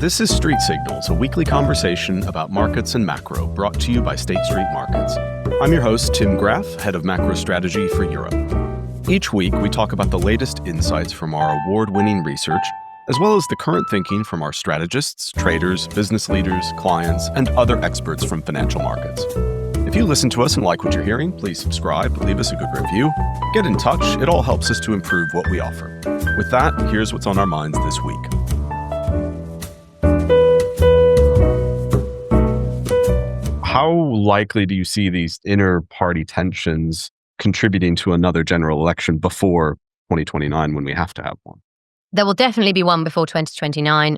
This is Street Signals, a weekly conversation about markets and macro, brought to you by State Street Markets. I'm your host, Tim Graff, head of macro strategy for Europe. Each week, we talk about the latest insights from our award-winning research, as well as the current thinking from our strategists, traders, business leaders, clients, and other experts from financial markets. If you listen to us and like what you're hearing, please subscribe, leave us a good review, get in touch. It all helps us to improve what we offer. With that, here's what's on our minds this week. How likely do you see these inter-party tensions contributing to another general election before 2029 when we have to have one? There will definitely be one before 2029.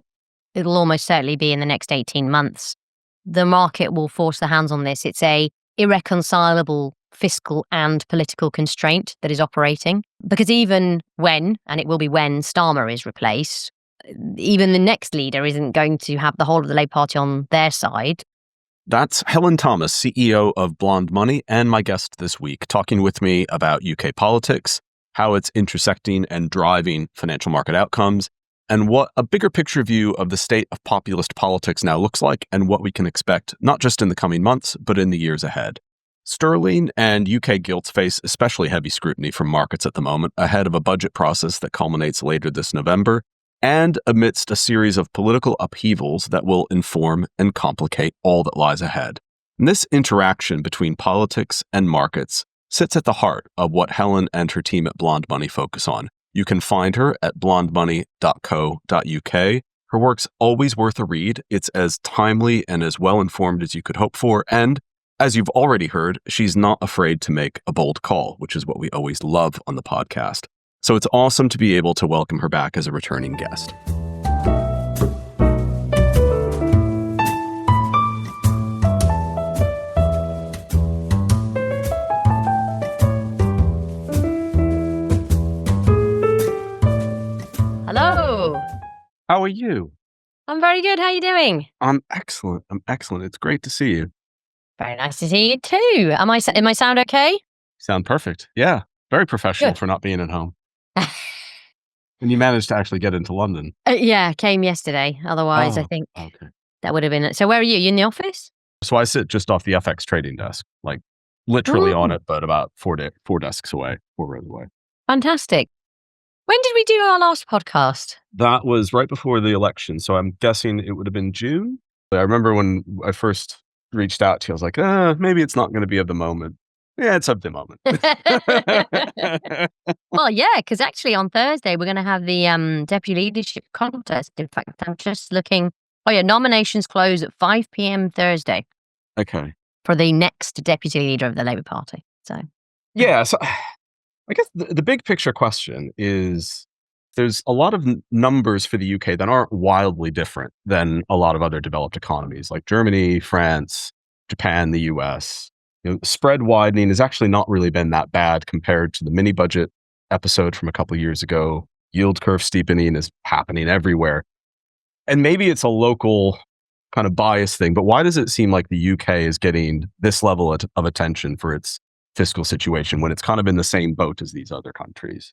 It'll almost certainly be in the next 18 months. The market will force their hands on this. It's a irreconcilable fiscal and political constraint that is operating. Because even when, and it will be when, Starmer is replaced, even the next leader isn't going to have the whole of the Labour Party on their side. That's Helen Thomas, CEO of BlondeMoney, and my guest this week, talking with me about UK politics, how it's intersecting and driving financial market outcomes, and what a bigger picture view of the state of populist politics now looks like, and what we can expect not just in the coming months, but in the years ahead. Sterling and UK gilts face especially heavy scrutiny from markets at the moment, ahead of a budget process that culminates later this November, and amidst a series of political upheavals that will inform and complicate all that lies ahead. And this interaction between politics and markets sits at the heart of what Helen and her team at BlondeMoney focus on. You can find her at blondemoney.co.uk. Her work's always worth a read. It's as timely and as well-informed as you could hope for. And as you've already heard, she's not afraid to make a bold call, which is what we always love on the podcast. So it's awesome to be able to welcome her back as a returning guest. Hello. How are you? I'm very good. How are you doing? I'm excellent. It's great to see you. Very nice to see you too. Am I sound okay? Sound perfect. Yeah. Very professional Good. for not being at home. And you managed to actually get into London. Yeah, came yesterday. Otherwise, I think that would have been it. So where are you? You in the office? So I sit just off the FX trading desk, like literally on it, but about four desks away, 4 rows away. Fantastic. When did we do our last podcast? That was right before the election. So I'm guessing it would have been June. I remember when I first reached out to you, I was like, maybe it's not going to be of the moment. Yeah, it's of the moment. Well, yeah, because actually on Thursday, we're going to have the deputy leadership contest. In fact, I'm just looking. Oh, yeah, nominations close at 5 p.m. Thursday. Okay. For the next deputy leader of the Labour Party. So, yeah, so I guess the big picture question is there's a lot of numbers for the UK that aren't wildly different than a lot of other developed economies like Germany, France, Japan, the US. Spread widening has actually not really been that bad compared to the mini budget episode from a couple of years ago. Yield curve steepening is happening everywhere. And maybe it's a local kind of bias thing, but why does it seem like the UK is getting this level of attention for its fiscal situation when it's kind of in the same boat as these other countries?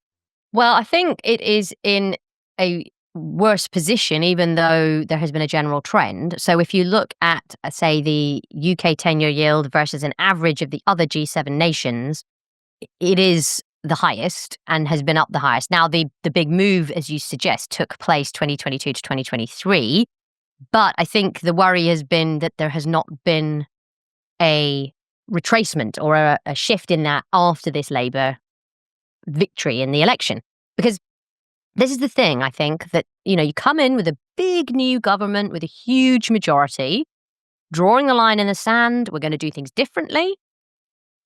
Well, I think it is in a worse position, even though there has been a general trend. So if you look at, say, the UK 10-year yield versus an average of the other G7 nations, it is the highest and has been up the highest. Now, the big move, as you suggest, took place 2022 to 2023. But I think the worry has been that there has not been a retracement or a shift in that after this Labour victory in the election. Because this is the thing, I think, that, you come in with a big new government with a huge majority, drawing a line in the sand, we're going to do things differently.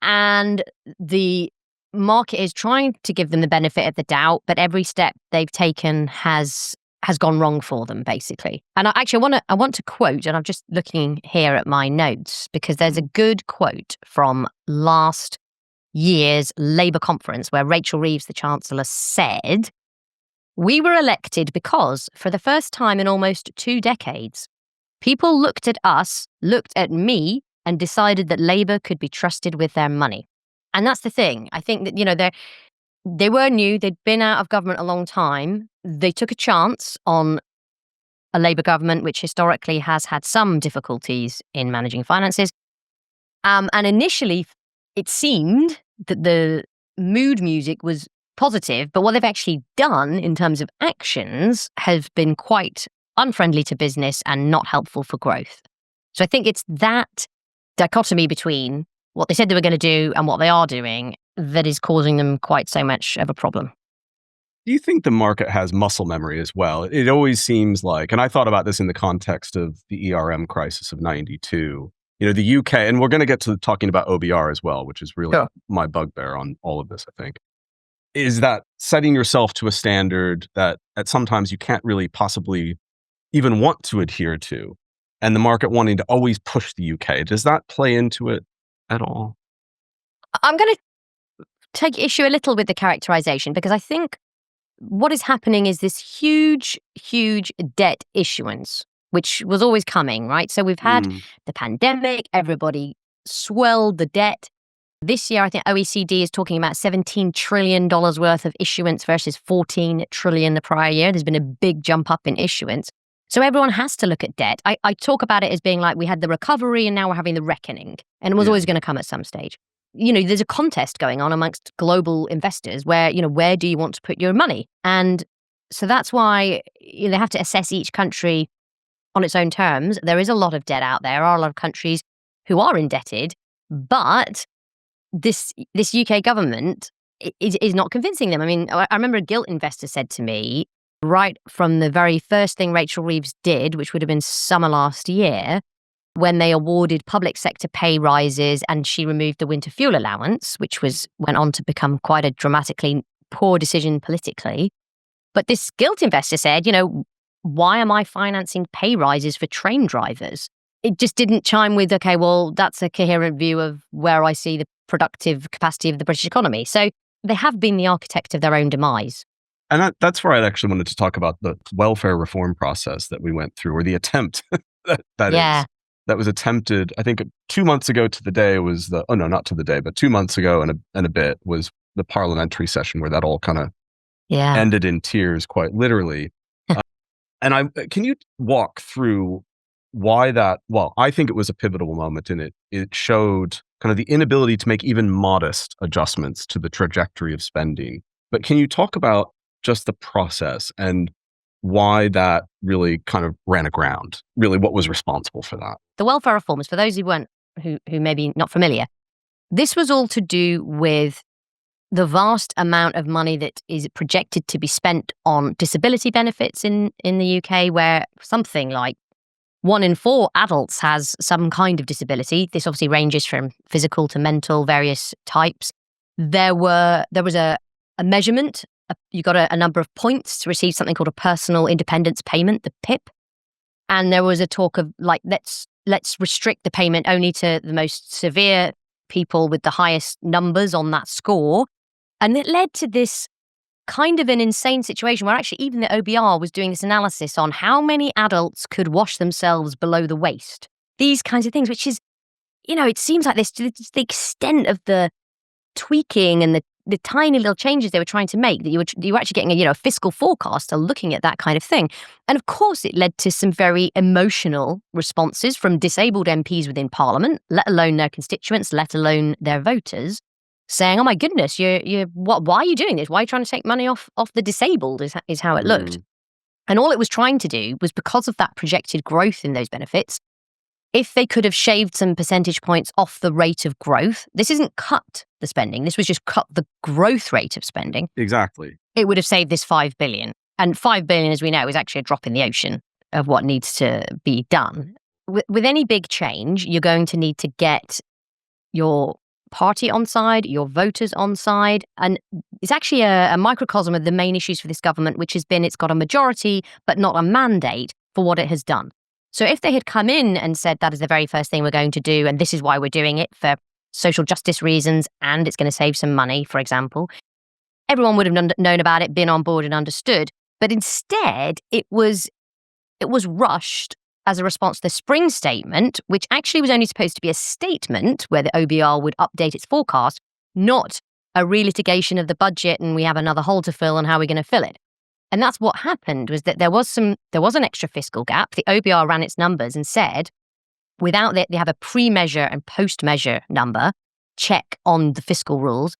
And the market is trying to give them the benefit of the doubt, but every step they've taken has gone wrong for them, basically. And I want to quote, and I'm just looking here at my notes, because there's a good quote from last year's Labour conference where Rachel Reeves, the Chancellor, said, "We were elected because, for the first time in almost 2 decades, people looked at us, looked at me, and decided that Labour could be trusted with their money." And that's the thing. I think that, they were new. They'd been out of government a long time. They took a chance on a Labour government which historically has had some difficulties in managing finances. And initially, it seemed that the mood music was positive, but what they've actually done in terms of actions has been quite unfriendly to business and not helpful for growth. So I think it's that dichotomy between what they said they were going to do and what they are doing that is causing them quite so much of a problem. Do you think the market has muscle memory as well? It always seems like, and I thought about this in the context of the ERM crisis of 92. The UK, and we're going to get to talking about OBR as well, which is really Sure. my bugbear on all of this, I think, is that setting yourself to a standard that at sometimes you can't really possibly even want to adhere to, and the market wanting to always push the UK. Does that play into it at all? I'm going to take issue a little with the characterization, because I think what is happening is this huge, huge debt issuance, which was always coming, right? So we've had the pandemic, everybody swelled the debt. This year, I think OECD is talking about $17 trillion worth of issuance versus $14 trillion the prior year. There's been a big jump up in issuance. So everyone has to look at debt. I talk about it as being like we had the recovery and now we're having the reckoning. And it was always going to come at some stage. There's a contest going on amongst global investors where, where do you want to put your money? And so that's why they have to assess each country on its own terms. There is a lot of debt out there. There are a lot of countries who are indebted, but this UK government is not convincing them. I mean, I remember a Gilt investor said to me, right from the very first thing Rachel Reeves did, which would have been summer last year, when they awarded public sector pay rises and she removed the winter fuel allowance, which went on to become quite a dramatically poor decision politically. But this Gilt investor said, why am I financing pay rises for train drivers? It just didn't chime with, okay, well, that's a coherent view of where I see the productive capacity of the British economy. So they have been the architect of their own demise. And that's where I actually wanted to talk about the welfare reform process that we went through, or the attempt that was attempted. I think 2 months ago to the day was not to the day, but 2 months ago and a bit was the parliamentary session where that all kind of ended in tears, quite literally. And can you walk through why that? Well, I think it was a pivotal moment, and it showed kind of the inability to make even modest adjustments to the trajectory of spending. But can you talk about just the process and why that really kind of ran aground? Really, what was responsible for that? The welfare reforms, for those who may be not familiar, this was all to do with the vast amount of money that is projected to be spent on disability benefits in the UK, where something like 1 in 4 adults has some kind of disability. This obviously ranges from physical to mental, various types. There was a measurement. You got a number of points to receive something called a personal independence payment, the PIP. And there was a talk of like, let's restrict the payment only to the most severe people with the highest numbers on that score. And it led to this kind of an insane situation where actually even the OBR was doing this analysis on how many adults could wash themselves below the waist. These kinds of things, which is, it seems like this, the extent of the tweaking and the tiny little changes they were trying to make, that you were actually getting a fiscal forecaster looking at that kind of thing. And of course, it led to some very emotional responses from disabled MPs within Parliament, let alone their constituents, let alone their voters, saying, "Oh my goodness, why are you doing this? Why are you trying to take money off the disabled?" is how it looked. And all it was trying to do was, because of that projected growth in those benefits, if they could have shaved some percentage points off the rate of growth, this isn't cut the spending, this was just cut the growth rate of spending. Exactly. It would have saved this $5 billion. And $5 billion, as we know, is actually a drop in the ocean of what needs to be done. With any big change, you're going to need to get your party on side, your voters on side. And it's actually a microcosm of the main issues for this government, which has been it's got a majority, but not a mandate for what it has done. So if they had come in and said that is the very first thing we're going to do, and this is why we're doing it for social justice reasons, and it's going to save some money, for example, everyone would have known about it, been on board and understood. But instead, it was rushed as a response to the spring statement, which actually was only supposed to be a statement where the OBR would update its forecast, not a relitigation of the budget and we have another hole to fill and how we're going to fill it. And that's what happened, was that there was an extra fiscal gap. The OBR ran its numbers and said, without that, they have a pre-measure and post-measure number check on the fiscal rules.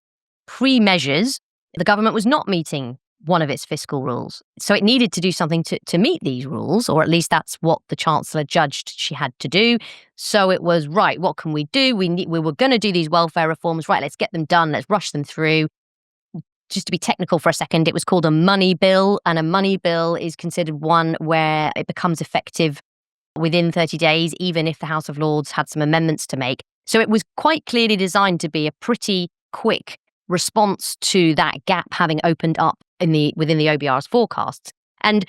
Pre-measures, the government was not meeting one of its fiscal rules. So it needed to do something to meet these rules, or at least that's what the Chancellor judged she had to do. So it was, right, what can we do? We were going to do these welfare reforms. Right, let's get them done. Let's rush them through. Just to be technical for a second, it was called a money bill. And a money bill is considered one where it becomes effective within 30 days, even if the House of Lords had some amendments to make. So it was quite clearly designed to be a pretty quick response to that gap having opened up within the OBR's forecasts. And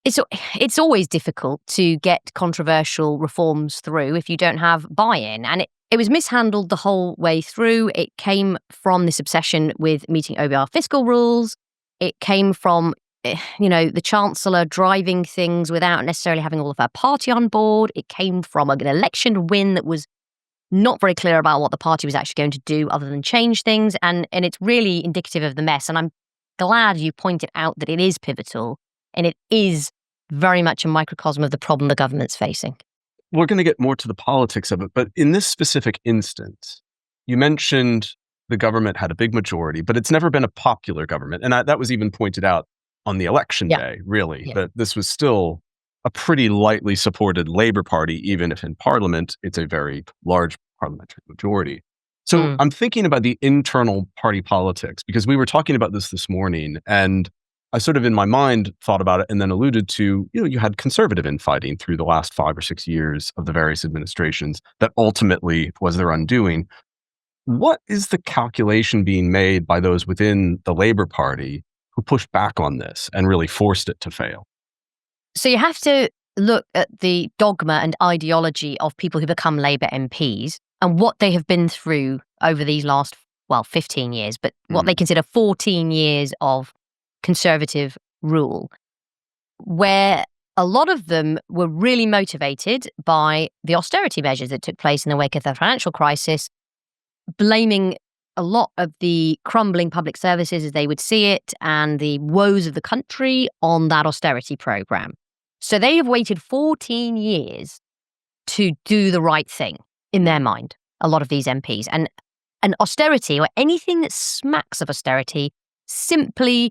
it's always difficult to get controversial reforms through if you don't have buy-in. And it was mishandled the whole way through. It came from this obsession with meeting OBR fiscal rules. It came from the Chancellor driving things without necessarily having all of her party on board. It came from an election win that was not very clear about what the party was actually going to do other than change things. And it's really indicative of the mess. And I'm glad you pointed out that it is pivotal and it is very much a microcosm of the problem the government's facing. We're going to get more to the politics of it. But in this specific instance, you mentioned the government had a big majority, but it's never been a popular government. And that was even pointed out on the election day, really, that this was still a pretty lightly supported Labour Party, even if in Parliament, it's a very large parliamentary majority. So I'm thinking about the internal party politics, because we were talking about this morning, and I sort of in my mind thought about it and then alluded to, you had conservative infighting through the last 5 or 6 years of the various administrations that ultimately was their undoing. What is the calculation being made by those within the Labour Party who pushed back on this and really forced it to fail? So you have to look at the dogma and ideology of people who become Labour MPs and what they have been through over these last, 15 years, but what they consider 14 years of Conservative rule, where a lot of them were really motivated by the austerity measures that took place in the wake of the financial crisis, blaming a lot of the crumbling public services as they would see it and the woes of the country on that austerity program. So they have waited 14 years to do the right thing in their mind, a lot of these MPs. And austerity, or anything that smacks of austerity, simply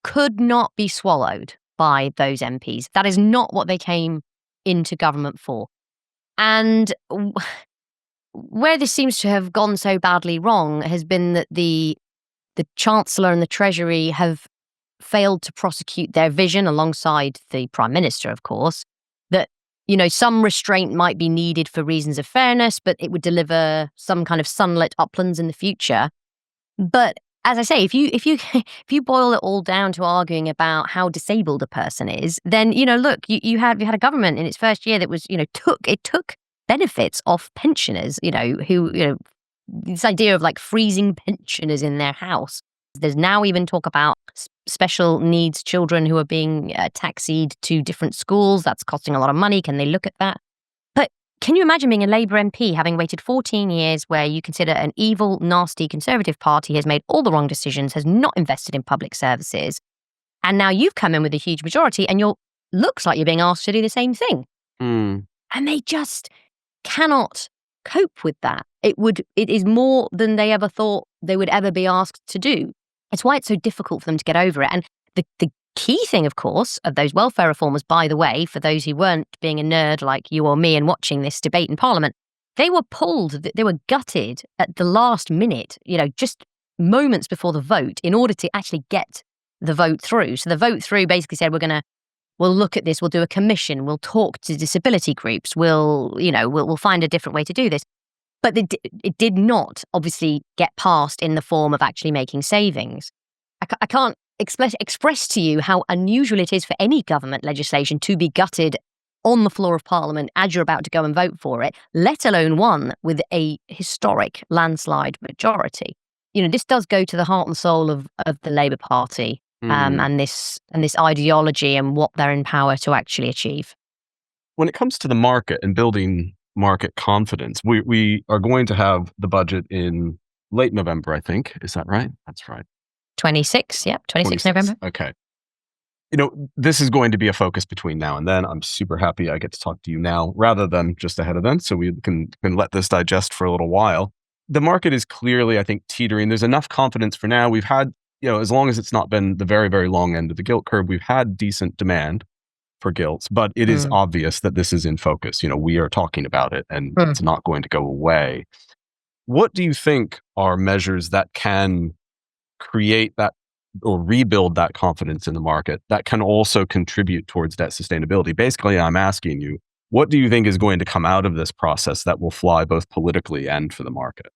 could not be swallowed by those MPs. That is not what they came into government for. And where this seems to have gone so badly wrong has been that the Chancellor and the Treasury have failed to prosecute their vision, alongside the Prime Minister, of course, that some restraint might be needed for reasons of fairness, but it would deliver some kind of sunlit uplands in the future. But as I say, if you boil it all down to arguing about how disabled a person is, then look, you had a government in its first year that was took benefits off pensioners. Who this idea of like freezing pensioners in their house. There's now even talk about special needs children who are being taxied to different schools. That's costing a lot of money. Can they look at that? But can you imagine being a Labour MP having waited 14 years, where you consider an evil, nasty Conservative Party has made all the wrong decisions, has not invested in public services, and now you've come in with a huge majority and looks like you're being asked to do the same thing. And they just cannot cope with that. It is more than they ever thought they would ever be asked to do. It's why it's so difficult for them to get over it. And the key thing, of course, of those welfare reformers, by the way, for those who weren't being a nerd like you or me and watching this debate in Parliament, they were they were gutted at the last minute, just moments before the vote, in order to actually get the vote through. So the vote through basically said, we'll look at this, we'll do a commission, we'll talk to disability groups, we'll find a different way to do this. But it did not obviously get passed in the form of actually making savings. I can't express to you how unusual it is for any government legislation to be gutted on the floor of Parliament as you're about to go and vote for it, let alone one with a historic landslide majority. This does go to the heart and soul of the Labour Party and this ideology and what they're in power to actually achieve. When it comes to the market and building market confidence, we are going to have the budget in late November, I think. Is that right? That's right. 26 November. Okay. This is going to be a focus between now and then. I'm super happy I get to talk to you now rather than just ahead of then, so we can let this digest for a little while. The market is clearly, I think, teetering. There's enough confidence for now. We've had, as long as it's not been the very, very long end of the gilt curve, we've had decent demand for gilts, but it is obvious that this is in focus. We are talking about it and it's not going to go away. What do you think are measures that can create that or rebuild that confidence in the market that can also contribute towards debt sustainability? Basically, I'm asking you, what do you think is going to come out of this process that will fly both politically and for the market?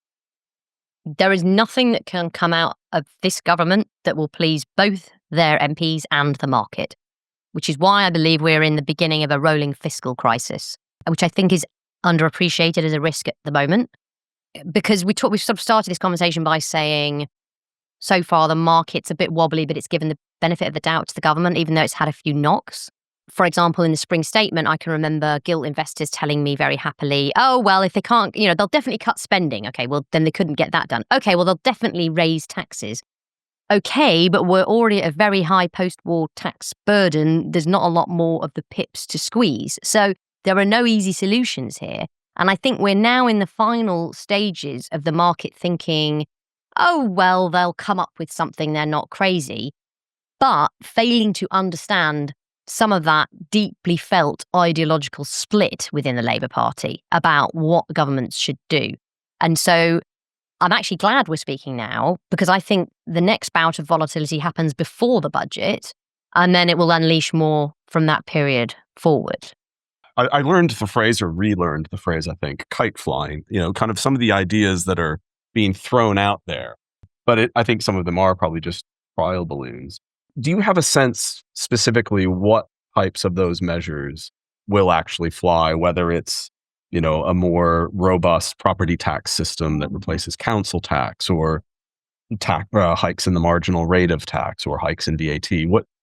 There is nothing that can come out of this government that will please both their MPs and the market, which is why I believe we're in the beginning of a rolling fiscal crisis, which I think is underappreciated as a risk at the moment. Because we've sort of started this conversation by saying, so far the market's a bit wobbly, but it's given the benefit of the doubt to the government, even though it's had a few knocks. For example, in the spring statement, I can remember gilt investors telling me very happily, oh, well, if they can't, they'll definitely cut spending. Okay, well, then they couldn't get that done. Okay, well, they'll definitely raise taxes. Okay, but we're already at a very high post-war tax burden. There's not a lot more of the pips to squeeze. So there are no easy solutions here. And I think we're now in the final stages of the market thinking, oh, well, they'll come up with something. They're not crazy. But failing to understand some of that deeply felt ideological split within the Labour Party about what governments should do. And so I'm actually glad we're speaking now, because I think the next bout of volatility happens before the budget, and then it will unleash more from that period forward. I learned the phrase, or relearned the phrase, I think, kite flying, kind of some of the ideas that are being thrown out there. But I think some of them are probably just trial balloons. Do you have a sense specifically what types of those measures will actually fly, whether it's, a more robust property tax system that replaces council tax, or hikes in the marginal rate of tax, or hikes in VAT?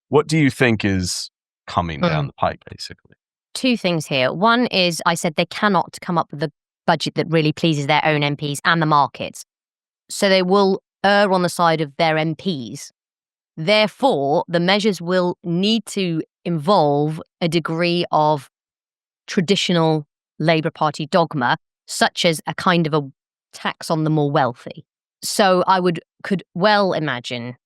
What do you think is coming down the pike, basically? Two things here. One is, I said they cannot come up with a budget that really pleases their own MPs and the markets. So they will err on the side of their MPs. Therefore, the measures will need to involve a degree of traditional Labour Party dogma, such as a kind of a tax on the more wealthy. So I could well imagine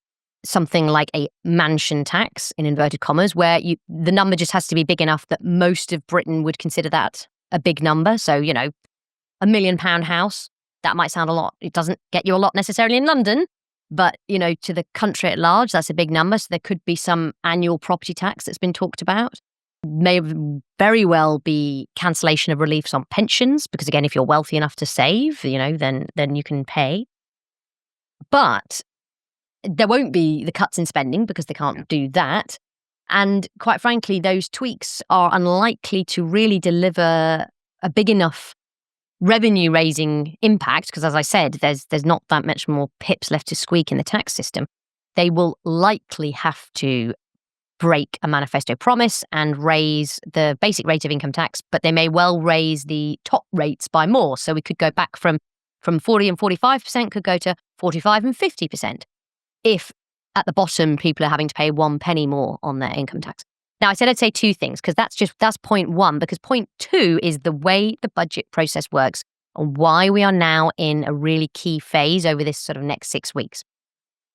something like a mansion tax, in inverted commas, where the number just has to be big enough that most of Britain would consider that a big number. So, £1 million house, that might sound a lot. It doesn't get you a lot necessarily in London, but, to the country at large, that's a big number. So there could be some annual property tax that's been talked about. May very well be cancellation of reliefs on pensions, because again, if you're wealthy enough to save, then you can pay. But there won't be the cuts in spending, because they can't do that. And quite frankly, those tweaks are unlikely to really deliver a big enough revenue raising impact, because as I said, there's not that much more pips left to squeak in the tax system. They will likely have to break a manifesto promise and raise the basic rate of income tax, but they may well raise the top rates by more. So we could go back from 40 and 45% could go to 45 and 50%. If at the bottom, people are having to pay 1 penny more on their income tax. Now, I said I'd say two things, because that's point one, because point two is the way the budget process works and why we are now in a really key phase over this sort of next 6 weeks.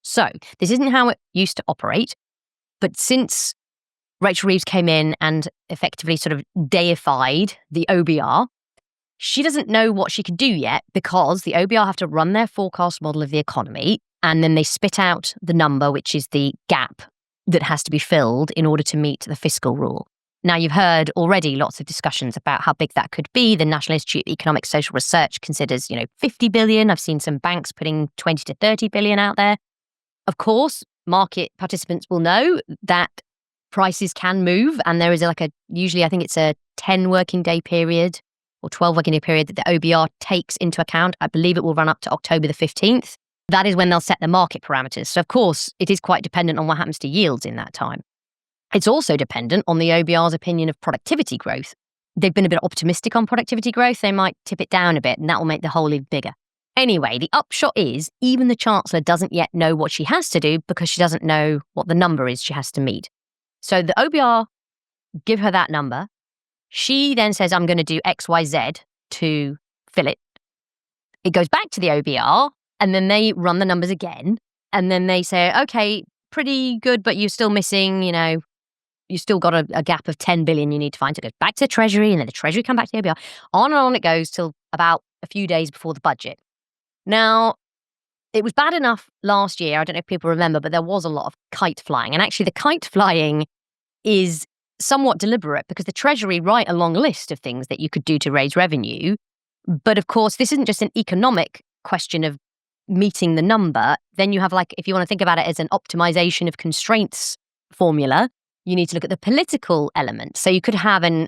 So this isn't how it used to operate, but since Rachel Reeves came in and effectively sort of deified the OBR, she doesn't know what she can do yet, because the OBR have to run their forecast model of the economy, and then they spit out the number, which is the gap that has to be filled in order to meet the fiscal rule. Now, you've heard already lots of discussions about how big that could be. The National Institute of Economic Social Research considers, 50 billion. I've seen some banks putting 20 to 30 billion out there. Of course, market participants will know that prices can move, and there is usually I think it's a 10 working day period or 12 working day period that the OBR takes into account. I believe it will run up to October the 15th. That is when they'll set the market parameters. So, of course, it is quite dependent on what happens to yields in that time. It's also dependent on the OBR's opinion of productivity growth. They've been a bit optimistic on productivity growth. They might tip it down a bit, and that will make the hole even bigger. Anyway, the upshot is even the Chancellor doesn't yet know what she has to do, because she doesn't know what the number is she has to meet. So the OBR give her that number. She then says, I'm going to do XYZ to fill it. It goes back to the OBR, and then they run the numbers again. And then they say, okay, pretty good, but you're still missing, you still got a gap of 10 billion you need to find. So it goes back to Treasury, and then the Treasury come back to the OBR. On and on it goes till about a few days before the budget. Now, it was bad enough last year. I don't know if people remember, but there was a lot of kite flying. And actually, the kite flying is somewhat deliberate because the Treasury write a long list of things that you could do to raise revenue. But of course, this isn't just an economic question of meeting the number. Then you have, if you want to think about it as an optimization of constraints formula, you need to look at the political element. So you could have an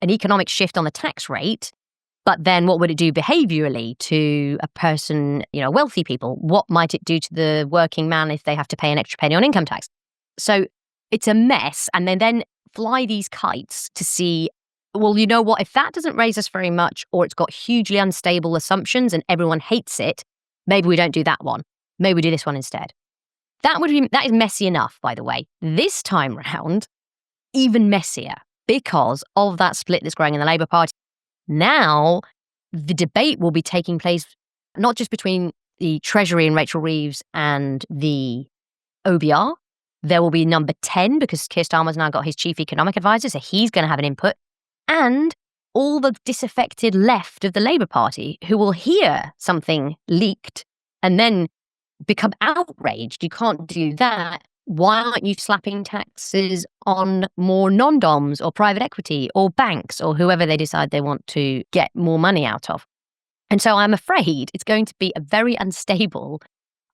economic shift on the tax rate, but then what would it do behaviorally to a person, wealthy people? What might it do to the working man if they have to pay an extra penny on income tax? So it's a mess. And they then fly these kites to see, well, you know what, if that doesn't raise us very much, or it's got hugely unstable assumptions and everyone hates it, maybe we don't do that one. Maybe we do this one instead. That is messy enough, by the way. This time round, even messier because of that split that's growing in the Labour Party. Now, the debate will be taking place not just between the Treasury and Rachel Reeves and the OBR. There will be number 10 because Keir Starmer's now got his chief economic advisor, so he's going to have an input. And all the disaffected left of the Labour Party who will hear something leaked and then become outraged. You can't do that. Why aren't you slapping taxes on more non-doms or private equity or banks or whoever they decide they want to get more money out of? And so I'm afraid it's going to be a very unstable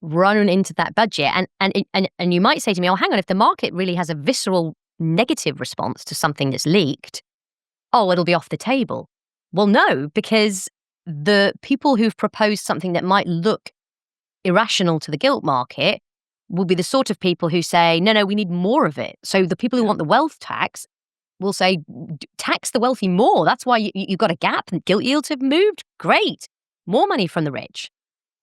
run into that budget. And you might say to me, oh, hang on, if the market really has a visceral negative response to something that's leaked, oh, it'll be off the table. Well, no, because the people who've proposed something that might look irrational to the gilt market will be the sort of people who say, no, we need more of it. So the people who want the wealth tax will say, tax the wealthy more. That's why you've got a gap and gilt yields have moved. Great. More money from the rich.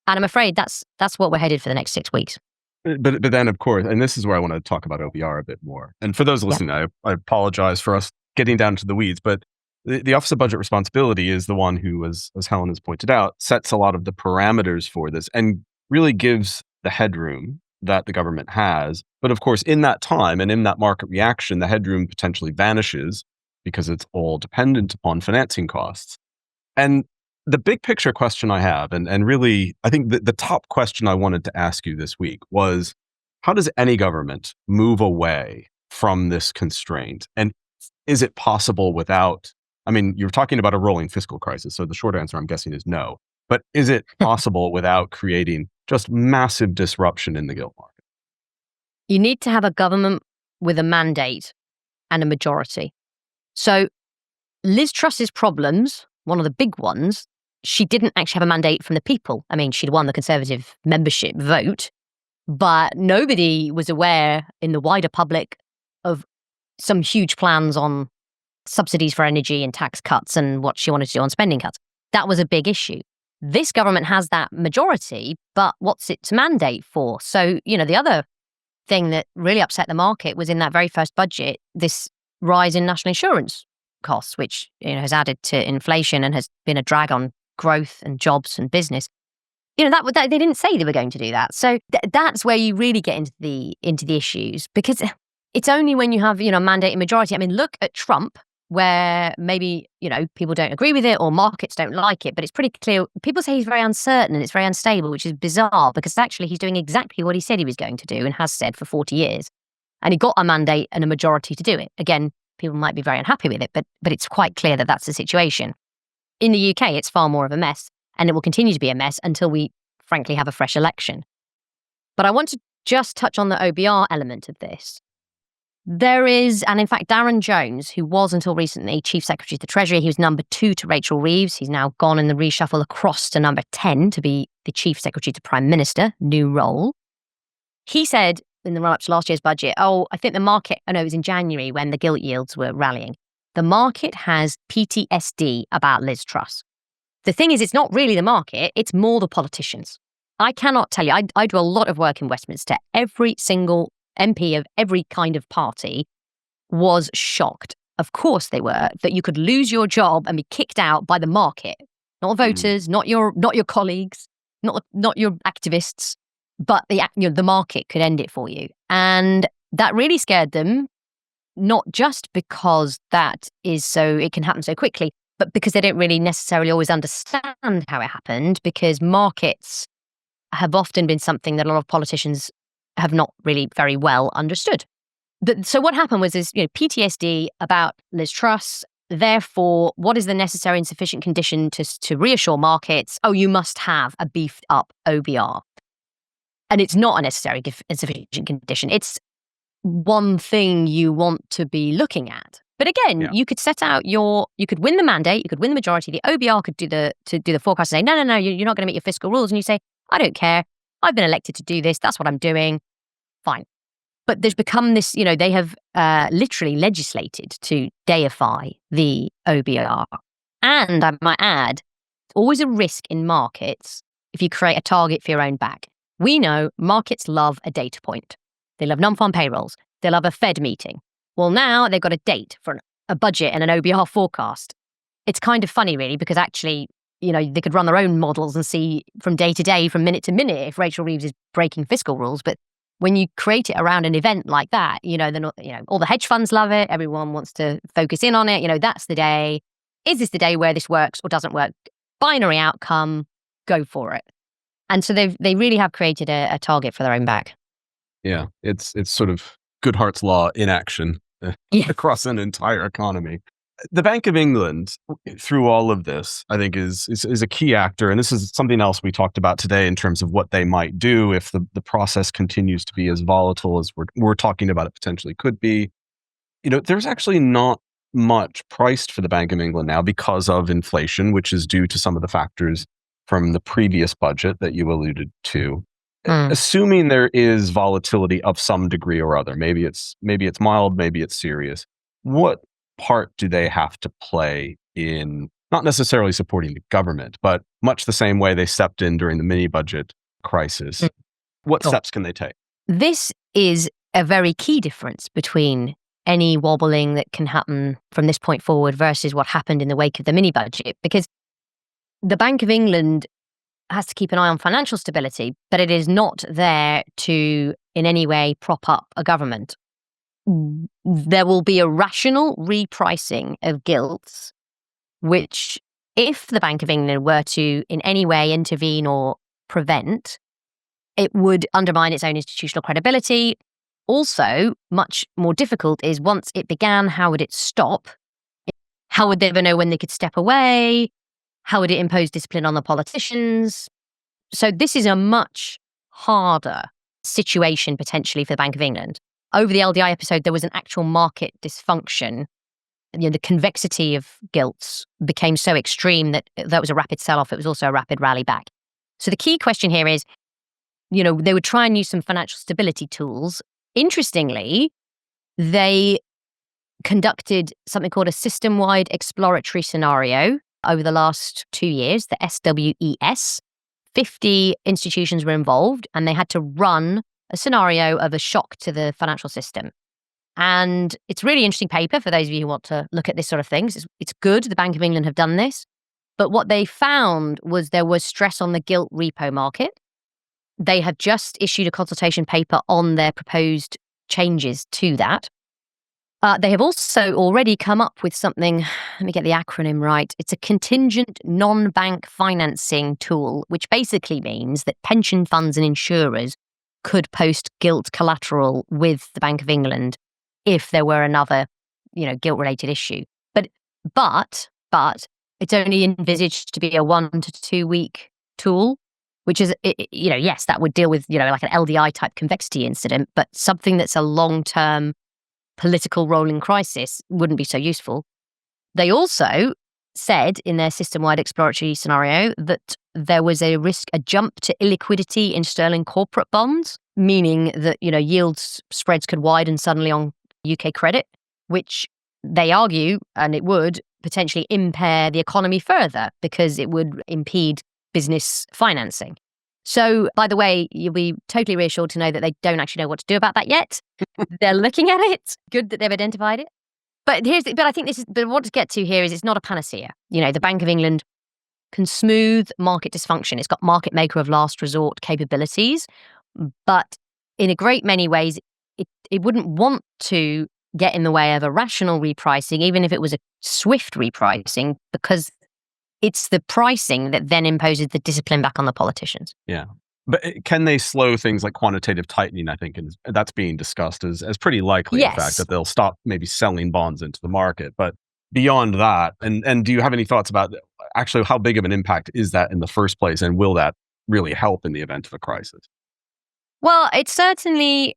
And I'm afraid that's what we're headed for the next 6 weeks. But then, of course, and this is where I want to talk about OBR a bit more. And for those listening, I apologize for us getting down to the weeds, but the Office of Budget Responsibility is the one who, as Helen has pointed out, sets a lot of the parameters for this and really gives the headroom that the government has. But of course, in that time and in that market reaction, the headroom potentially vanishes because it's all dependent upon financing costs. And the big picture question I have, and really, I think the top question I wanted to ask you this week was, how does any government move away from this constraint? And is it possible without, you're talking about a rolling fiscal crisis, so the short answer, I'm guessing, is no. But is it possible without creating just massive disruption in the gilt market? You need to have a government with a mandate and a majority. So Liz Truss's problems, one of the big ones, she didn't actually have a mandate from the people. She'd won the Conservative membership vote, but nobody was aware in the wider public of some huge plans on subsidies for energy and tax cuts and what she wanted to do on spending cuts. That was a big issue. This government has that majority, but what's its mandate for? So, the other thing that really upset the market was in that very first budget, this rise in national insurance costs, which has added to inflation and has been a drag on growth and jobs and business. That they didn't say they were going to do that. So that's where you really get into the issues, because it's only when you have a mandate and majority. Look at Trump, where maybe people don't agree with it or markets don't like it, but it's pretty clear. People say he's very uncertain and it's very unstable, which is bizarre because actually he's doing exactly what he said he was going to do and has said for 40 years. And he got a mandate and a majority to do it. Again, people might be very unhappy with it, but it's quite clear that that's the situation. In the UK, it's far more of a mess, and it will continue to be a mess until we, frankly, have a fresh election. But I want to just touch on the OBR element of this. There is, and in fact, Darren Jones, who was until recently Chief Secretary of the Treasury, he was number 2 to Rachel Reeves. He's now gone in the reshuffle across to number 10 to be the Chief Secretary to Prime Minister, new role. He said in the run-up to last year's budget, I think the market, it was in January when the gilt yields were rallying. The market has PTSD about Liz Truss. The thing is, it's not really the market, it's more the politicians. I cannot tell you, I do a lot of work in Westminster. Every single MP of every kind of party was shocked. Of course they were, that you could lose your job and be kicked out by the market, not voters, not your colleagues, not your activists, but the market could end it for you. And that really scared them, not just because it can happen so quickly, but because they don't really necessarily always understand how it happened, because markets have often been something that a lot of politicians have not really very well understood. So what happened was this, PTSD about Liz Truss. Therefore, what is the necessary and sufficient condition to reassure markets? Oh, you must have a beefed up OBR. And it's not a necessary and sufficient condition. It's one thing you want to be looking at. But again, you could set out you could win the mandate, you could win the majority. The OBR could do the forecast and say, no, you're not going to meet your fiscal rules. And you say, I don't care. I've been elected to do this. That's what I'm doing. Fine. But there's become this, they have literally legislated to deify the OBR. And I might add, always a risk in markets if you create a target for your own back. We know markets love a data point. They love non-farm payrolls. They love a Fed meeting. Well, now they've got a date for a budget and an OBR forecast. It's kind of funny, really, because actually, they could run their own models and see from day to day, from minute to minute, if Rachel Reeves is breaking fiscal rules. But when you create it around an event like that, all the hedge funds love it. Everyone wants to focus in on it. That's the day. Is this the day where this works or doesn't work? Binary outcome, go for it. And so they really have created a target for their own back. Yeah, it's sort of Goodhart's law in action across an entire economy. The Bank of England, through all of this, I think is a key actor. And this is something else we talked about today in terms of what they might do if the process continues to be as volatile as we're talking about it potentially could be. There's actually not much priced for the Bank of England now because of inflation, which is due to some of the factors from the previous budget that you alluded to. Assuming there is volatility of some degree or other, maybe it's mild, maybe it's serious. What part do they have to play in not necessarily supporting the government, but much the same way they stepped in during the mini budget crisis? What steps can they take? This is a very key difference between any wobbling that can happen from this point forward versus what happened in the wake of the mini budget, because the Bank of England has to keep an eye on financial stability, but it is not there to in any way prop up a government. There will be a rational repricing of gilts, which, if the Bank of England were to in any way intervene or prevent, it would undermine its own institutional credibility. Also, much more difficult is once it began, how would it stop? How would they ever know when they could step away? How would it impose discipline on the politicians? So this is a much harder situation potentially for the Bank of England. Over the LDI episode, there was an actual market dysfunction. The convexity of gilts became so extreme that was a rapid sell-off. It was also a rapid rally back. So the key question here is, they would try and use some financial stability tools. Interestingly, they conducted something called a system-wide exploratory scenario over the last 2 years, the SWES. 50 institutions were involved, and they had to run a scenario of a shock to the financial system. And it's a really interesting paper for those of you who want to look at this sort of things. It's good. The Bank of England have done this. But what they found was there was stress on the gilt repo market. They have just issued a consultation paper on their proposed changes to that. They have also already come up with something, let me get the acronym right. It's a contingent non-bank financing tool, which basically means that pension funds and insurers could post gilt collateral with the Bank of England if there were another, gilt-related issue. But it's only envisaged to be a 1 to 2 week tool, which is, yes, that would deal with, like an LDI type convexity incident, but something that's a long-term political rolling crisis wouldn't be so useful. They also said in their system-wide exploratory scenario that there was a jump to illiquidity in sterling corporate bonds, meaning that, yields spreads could widen suddenly on UK credit, which they argue, and it would potentially impair the economy further because it would impede business financing. So, by the way, you'll be totally reassured to know that they don't actually know what to do about that yet. They're looking at it. Good that they've identified it. But I think but what to get to here is it's not a panacea. The Bank of England can smooth market dysfunction. It's got market maker of last resort capabilities, but in a great many ways, it wouldn't want to get in the way of a rational repricing, even if it was a swift repricing, because it's the pricing that then imposes the discipline back on the politicians. Yeah. But can they slow things like quantitative tightening, I think, and that's being discussed as pretty likely, in fact, Yes. that they'll stop maybe selling bonds into the market. But beyond that, and do you have any thoughts about actually how big of an impact is that in the first place, and will that really help in the event of a crisis? Well, it's certainly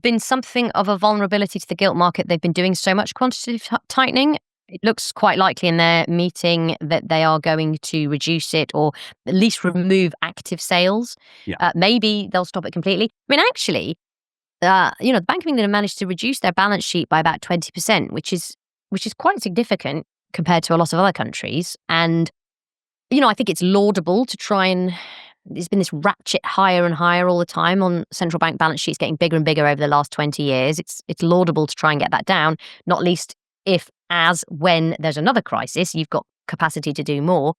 been something of a vulnerability to the gilt market. They've been doing so much quantitative tightening. It looks quite likely in their meeting that they are going to reduce it or at least remove active sales. Yeah. Maybe they'll stop it completely. I mean, actually, the Bank of England have managed to reduce their balance sheet by about 20%, which is quite significant compared to a lot of other countries. And I think it's laudable to try and. There's been this ratchet higher and higher all the time on central bank balance sheets, getting bigger and bigger over the last 20 years. It's laudable to try and get that down, not least when there's another crisis, you've got capacity to do more.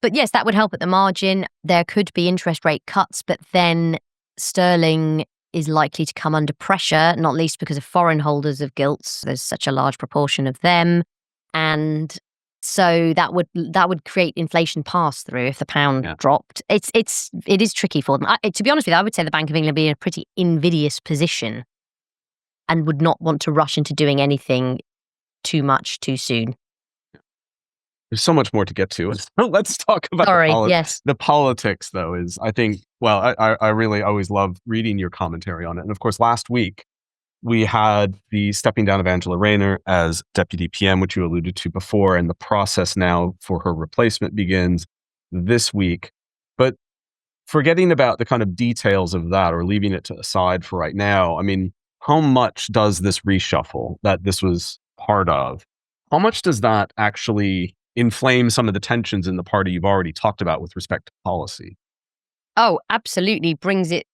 But yes, that would help at the margin. There could be interest rate cuts, but then sterling is likely to come under pressure, not least because of foreign holders of gilts. There's such a large proportion of them. And so that would create inflation pass through if the pound dropped. It is tricky for them. To be honest with you, I would say the Bank of England would be in a pretty invidious position and would not want to rush into doing anything too much too soon. There's so much more to get to. Let's talk about the politics, though. I think, I really always love reading your commentary on it. And of course, last week, we had the stepping down of Angela Rayner as deputy PM, which you alluded to before, and the process now for her replacement begins this week. But forgetting about the kind of details of that or leaving it to the side for right now, I mean, how much does this reshuffle that this was part of, how much does that actually inflame some of the tensions in the party you've already talked about with respect to policy? Oh, absolutely. Brings it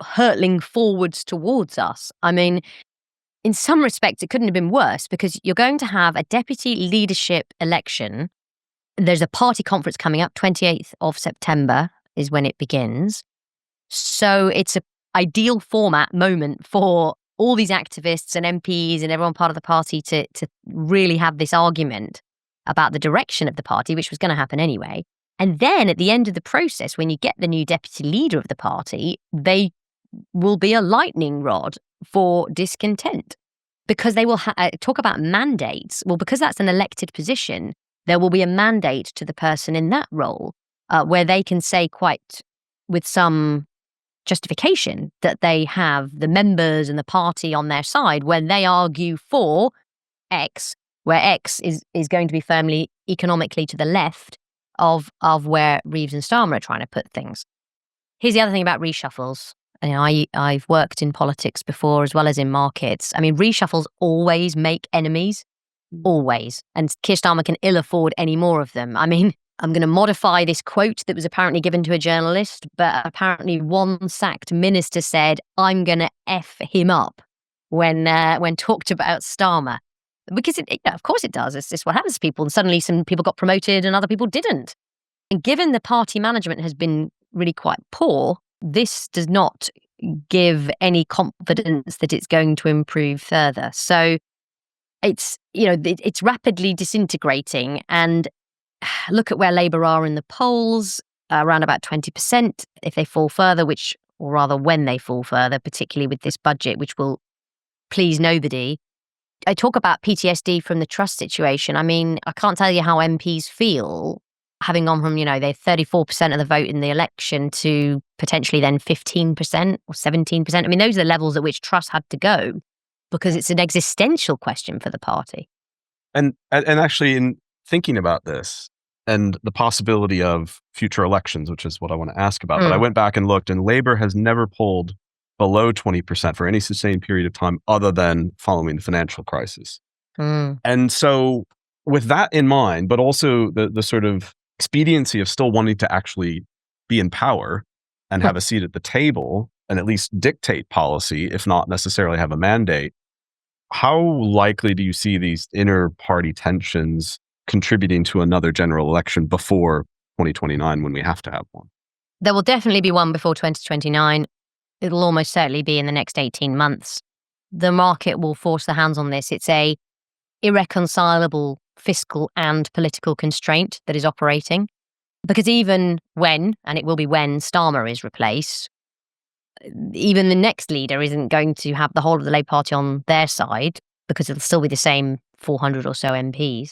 hurtling forwards towards us. I mean, in some respects, it couldn't have been worse because you're going to have a deputy leadership election. There's a party conference coming up, 28th of September is when it begins. So it's an ideal moment for all these activists and MPs and everyone part of the party to really have this argument about the direction of the party, which was going to happen anyway. And then at the end of the process, when you get the new deputy leader of the party, they will be a lightning rod for discontent because they will talk about mandates. Well, because that's an elected position, there will be a mandate to the person in that role where they can say quite with some justification that they have the members and the party on their side when they argue for X, where X is going to be firmly economically to the left of where Reeves and Starmer are trying to put things. Here's the other thing about reshuffles. I've worked in politics before as well as in markets. I mean, reshuffles always make enemies, always. And Keir Starmer can ill afford any more of them. I mean, I'm going to modify this quote that was apparently given to a journalist, but apparently one sacked minister said, "I'm going to F him up" when talked about Starmer. Because of course it does. It's just what happens to people. And suddenly some people got promoted and other people didn't. And given the party management has been really quite poor, this does not give any confidence that it's going to improve further. So it's rapidly disintegrating. And look at where Labour are in the polls, around about 20%. If they fall further, or rather when they fall further, particularly with this budget, which will please nobody. I talk about PTSD from the trust situation. I mean, I can't tell you how MPs feel having gone from, they're 34% of the vote in the election to potentially then 15% or 17%. I mean, those are the levels at which trust had to go because it's an existential question for the party. And actually, in thinking about this and the possibility of future elections, which is what I want to ask about, but I went back and looked, and Labour has never polled below 20% for any sustained period of time other than following the financial crisis. And so with that in mind, but also the sort of expediency of still wanting to actually be in power, and have a seat at the table and at least dictate policy, if not necessarily have a mandate, how likely do you see these inner party tensions contributing to another general election before 2029 when we have to have one? There will definitely be one before 2029. It'll almost certainly be in the next 18 months. The market will force their hands on this. It's a irreconcilable fiscal and political constraint that is operating. Because even when, and it will be when, Starmer is replaced, even the next leader isn't going to have the whole of the Labour Party on their side, because it'll still be the same 400 or so MPs.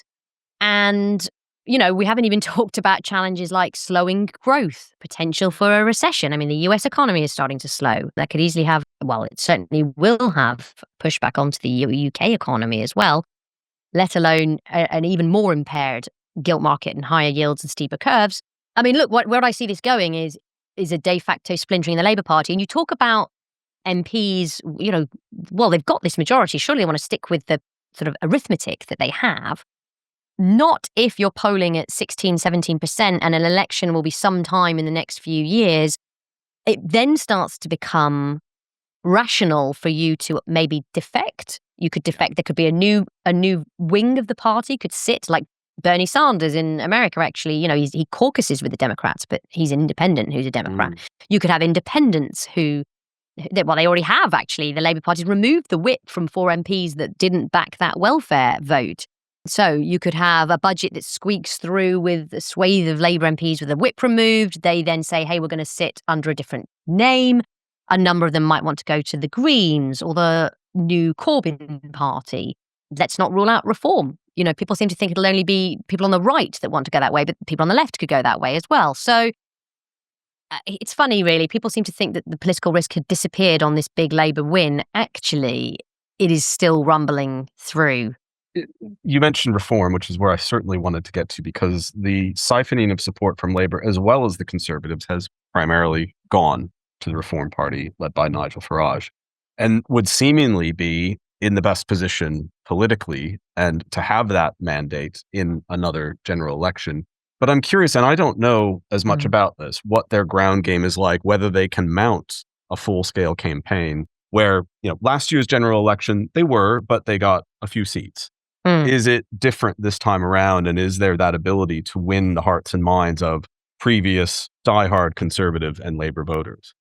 And, we haven't even talked about challenges like slowing growth, potential for a recession. I mean, the US economy is starting to slow. That could easily have, well, it certainly will have pushback onto the UK economy as well, let alone an even more impaired gilt market and higher yields and steeper curves. I mean, look, where I see this going is a de facto splintering of the Labour Party. And you talk about MPs, well, they've got this majority. Surely they want to stick with the sort of arithmetic that they have. Not if you're polling at 16, 17% and an election will be sometime in the next few years. It then starts to become rational for you to maybe defect. You could defect. There could be a new wing of the party could sit, like Bernie Sanders in America. Actually, he caucuses with the Democrats, but he's an independent who's a Democrat. You could have independents who, well, they already have actually. The Labour Party's removed the whip from 4 MPs that didn't back that welfare vote. So you could have a budget that squeaks through with a swathe of Labour MPs with the whip removed. They then say, hey, we're going to sit under a different name. A number of them might want to go to the Greens or the new Corbyn party. Let's not rule out reform. People seem to think it'll only be people on the right that want to go that way, but people on the left could go that way as well. So it's funny, really. People seem to think that the political risk had disappeared on this big Labour win. Actually, it is still rumbling through. You mentioned reform, which is where I certainly wanted to get to, because the siphoning of support from Labour as well as the Conservatives has primarily gone to the Reform Party led by Nigel Farage, and would seemingly be in the best position politically and to have that mandate in another general election. But I'm curious, and I don't know as much about this, what their ground game is like, whether they can mount a full-scale campaign where, last year's general election, they were, but they got a few seats. Is it different this time around? And is there that ability to win the hearts and minds of previous diehard Conservative and Labour voters?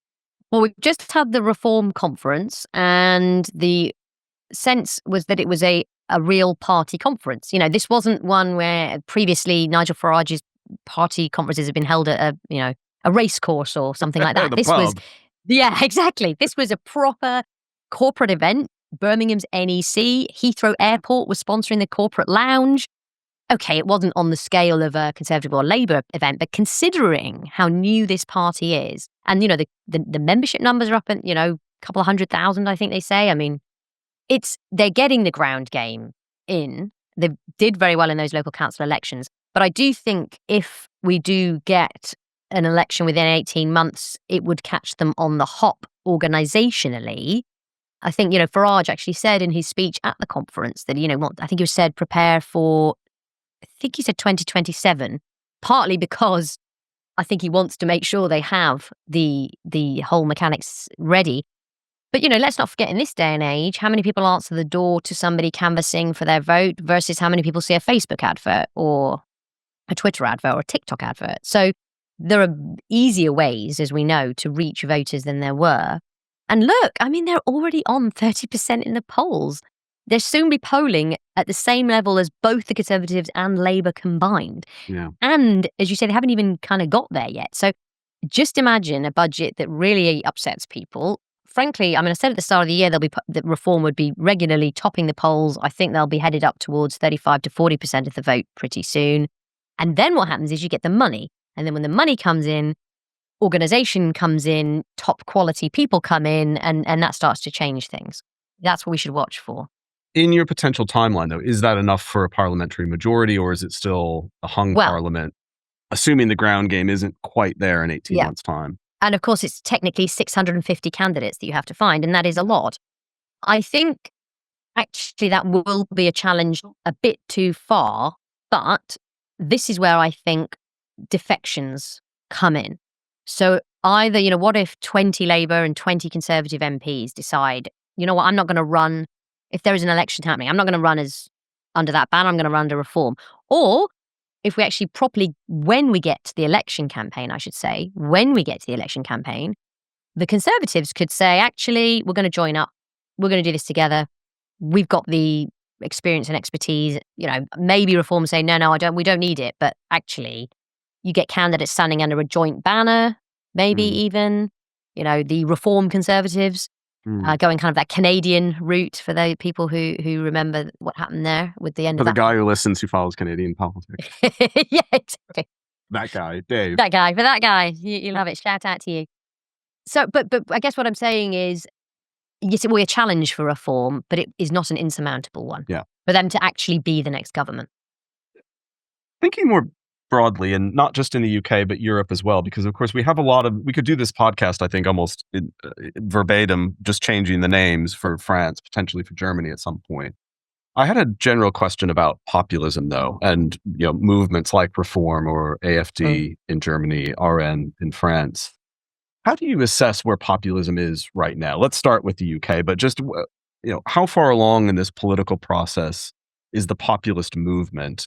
Well, we've just had the Reform conference, and the sense was that it was a real party conference. This wasn't one where previously Nigel Farage's party conferences have been held at a race course or something like that. This was, yeah, exactly. This was a proper corporate event. Birmingham's NEC, Heathrow Airport was sponsoring the corporate lounge. Okay, it wasn't on the scale of a Conservative or Labour event, but considering how new this party is, and the membership numbers are up at a couple of 100,000, I think they say. I mean, they're getting the ground game in. They did very well in those local council elections, but I do think if we do get an election within 18 months, it would catch them on the hop organisationally. I think, Farage actually said in his speech at the conference that, I think he said prepare for, I think he said 2027, partly because I think he wants to make sure they have the whole mechanics ready. But, let's not forget in this day and age, how many people answer the door to somebody canvassing for their vote versus how many people see a Facebook advert or a Twitter advert or a TikTok advert. So there are easier ways, as we know, to reach voters than there were. And look, I mean, they're already on 30% in the polls. They'll soon be polling at the same level as both the Conservatives and Labour combined. Yeah. And as you say, they haven't even kind of got there yet. So just imagine a budget that really upsets people. Frankly, I mean, I said at the start of the year that Reform would be regularly topping the polls. I think they'll be headed up towards 35 to 40% of the vote pretty soon. And then what happens is you get the money. And then when the money comes in, organisation comes in, top quality people come in, and that starts to change things. That's what we should watch for. In your potential timeline, though, is that enough for a parliamentary majority, or is it still a hung parliament, assuming the ground game isn't quite there in 18 months' time? And of course, it's technically 650 candidates that you have to find, and that is a lot. I think actually that will be a challenge a bit too far, but this is where I think defections come in. So either, what if 20 Labour and 20 Conservative MPs decide, you know what, I'm not going to run, if there is an election happening, I'm not going to run as under that ban, I'm going to run under reform. Or if we actually properly, when we get to the election campaign, I should say, when we get to the election campaign, the Conservatives could say, actually, we're going to join up. We're going to do this together. We've got the experience and expertise. Maybe Reform say, no, we don't need it. But actually, you get candidates standing under a joint banner, maybe even, the Reform Conservatives going kind of that Canadian route for the people who remember what happened there with the end For of the that. guy who listens, who follows Canadian politics. Yeah, exactly. That guy, Dave. For that guy, you'll have it. Shout out to you. So, but I guess what I'm saying is, yes, it will be a challenge for Reform, but it is not an insurmountable one. Yeah. For them to actually be the next government. Thinking more broadly, and not just in the UK, but Europe as well, because of course we have we could do this podcast, I think, almost verbatim, just changing the names for France, potentially for Germany at some point. I had a general question about populism, though, and movements like Reform or AfD in Germany, RN in France. How do you assess where populism is right now? Let's start with the UK, but just how far along in this political process is the populist movement?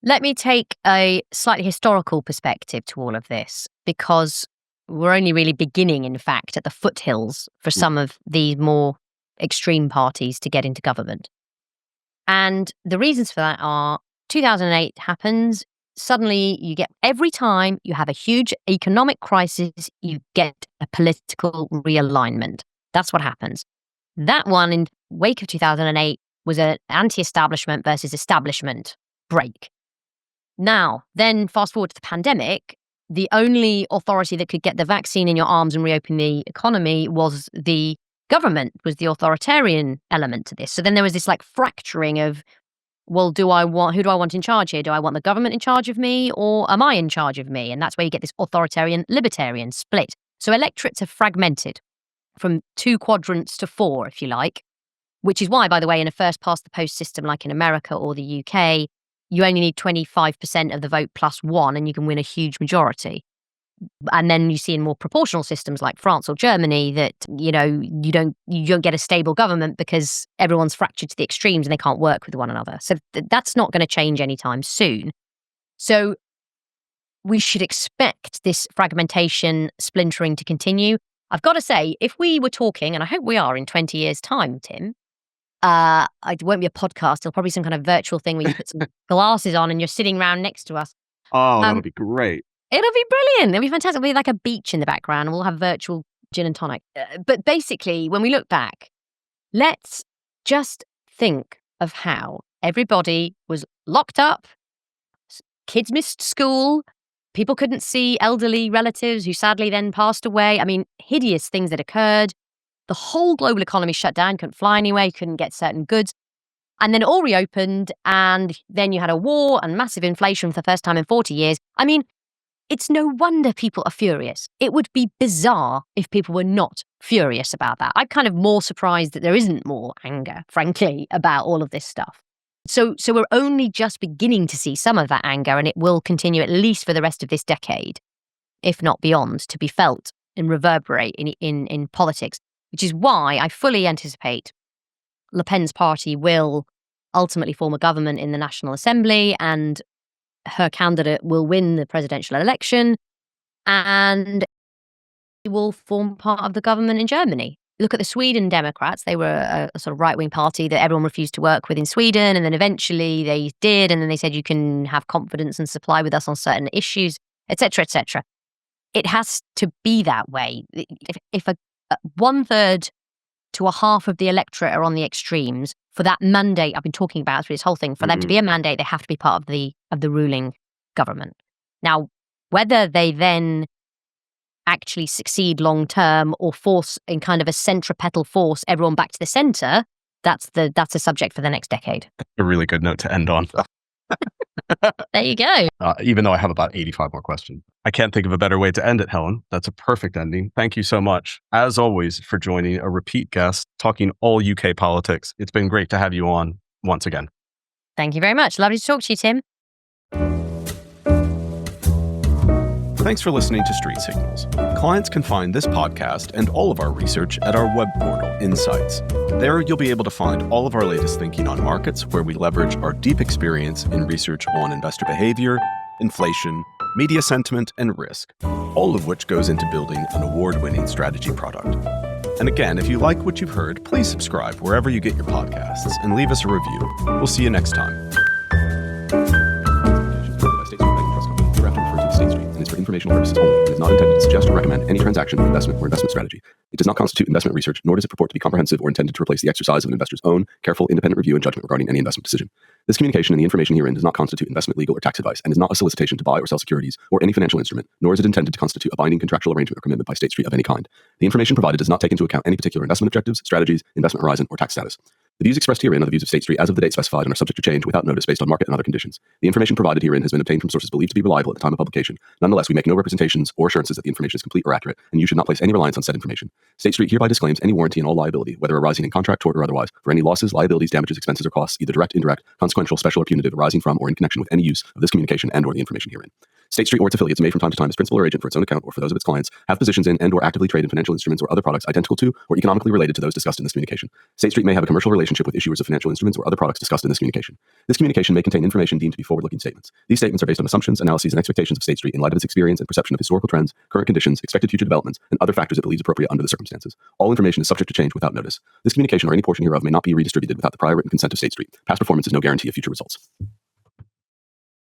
Let me take a slightly historical perspective to all of this, because we're only really beginning, in fact, at the foothills for some of these more extreme parties to get into government. And the reasons for that are 2008 happens. Suddenly you get, every time you have a huge economic crisis, you get a political realignment. That's what happens. That one in wake of 2008 was an anti-establishment versus establishment break. Now, then fast forward to the pandemic, the only authority that could get the vaccine in your arms and reopen the economy was the government, was the authoritarian element to this. So then there was this like fracturing of, well, who do I want in charge here? Do I want the government in charge of me, or am I in charge of me? And that's where you get this authoritarian libertarian split. So electorates are fragmented from 2 quadrants to 4, if you like, which is why, by the way, in a first past the post system like in America or the UK, you only need 25% of the vote plus 1 and you can win a huge majority. And then you see in more proportional systems like France or Germany that, you don't get a stable government because everyone's fractured to the extremes and they can't work with one another. So that's not going to change anytime soon. So we should expect this fragmentation, splintering to continue. I've got to say, if we were talking, and I hope we are in 20 years' time, Tim, it won't be a podcast. It'll probably be some kind of virtual thing where you put some glasses on and you're sitting around next to us. Oh, that'll be great. It'll be brilliant. It'll be fantastic. It'll be like a beach in the background and we'll have virtual gin and tonic. But basically, when we look back, let's just think of how everybody was locked up, kids missed school, people couldn't see elderly relatives who sadly then passed away. I mean, hideous things that occurred. The whole global economy shut down, couldn't fly anywhere, couldn't get certain goods. And then it all reopened, and then you had a war and massive inflation for the first time in 40 years. I mean, it's no wonder people are furious. It would be bizarre if people were not furious about that. I'm kind of more surprised that there isn't more anger, frankly, about all of this stuff. So we're only just beginning to see some of that anger, and it will continue at least for the rest of this decade, if not beyond, to be felt and reverberate in politics, which is why I fully anticipate Le Pen's party will ultimately form a government in the National Assembly, and her candidate will win the presidential election, and will form part of the government in Germany. Look at the Sweden Democrats. They were a sort of right-wing party that everyone refused to work with in Sweden, and then eventually they did, and then they said you can have confidence and supply with us on certain issues, etc., etc. It has to be that way. If a 1/3 to a half of the electorate are on the extremes, for that mandate I've been talking about through this whole thing, for them to be a mandate, they have to be part of the ruling government. Now, whether they then actually succeed long term or force in kind of a centripetal force everyone back to the center, that's a subject for the next decade. A really good note to end on. There you go. Even though I have about 85 more questions. I can't think of a better way to end it, Helen. That's a perfect ending. Thank you so much, as always, for joining a repeat guest, talking all UK politics. It's been great to have you on once again. Thank you very much. Lovely to talk to you, Tim. Thanks for listening to Street Signals. Clients can find this podcast and all of our research at our web portal, Insights. There, you'll be able to find all of our latest thinking on markets, where we leverage our deep experience in research on investor behavior, inflation, media sentiment, and risk, all of which goes into building an award-winning strategy product. And again, if you like what you've heard, please subscribe wherever you get your podcasts and leave us a review. We'll see you next time. State Street and is for informational purposes only and is not intended to suggest or recommend any transaction, investment, or investment strategy. It does not constitute investment research, nor does it purport to be comprehensive or intended to replace the exercise of an investor's own careful, independent review and judgment regarding any investment decision. This communication and the information herein does not constitute investment, legal, or tax advice and is not a solicitation to buy or sell securities or any financial instrument, nor is it intended to constitute a binding contractual arrangement or commitment by State Street of any kind. The information provided does not take into account any particular investment objectives, strategies, investment horizon, or tax status. The views expressed herein are the views of State Street as of the date specified and are subject to change without notice based on market and other conditions. The information provided herein has been obtained from sources believed to be reliable at the time of publication. Nonetheless, we make no representations or assurances that the information is complete or accurate, and you should not place any reliance on said information. State Street hereby disclaims any warranty and all liability, whether arising in contract, tort, or otherwise, for any losses, liabilities, damages, expenses, or costs, either direct, indirect, consequential, special, or punitive, arising from or in connection with any use of this communication and/or the information herein. State Street or its affiliates may from time to time as principal or agent for its own account or for those of its clients have positions in and/or actively trade in financial instruments or other products identical to or economically related to those discussed in this communication. State Street may have a commercial relationship with issuers of financial instruments or other products discussed in this communication. This communication may contain information deemed to be forward-looking statements. These statements are based on assumptions, analyses, and expectations of State Street in light of its experience and perception of historical trends, current conditions, expected future developments, and other factors it believes appropriate under the circumstances. All information is subject to change without notice. This communication or any portion hereof may not be redistributed without the prior written consent of State Street. Past performance is no guarantee of future results.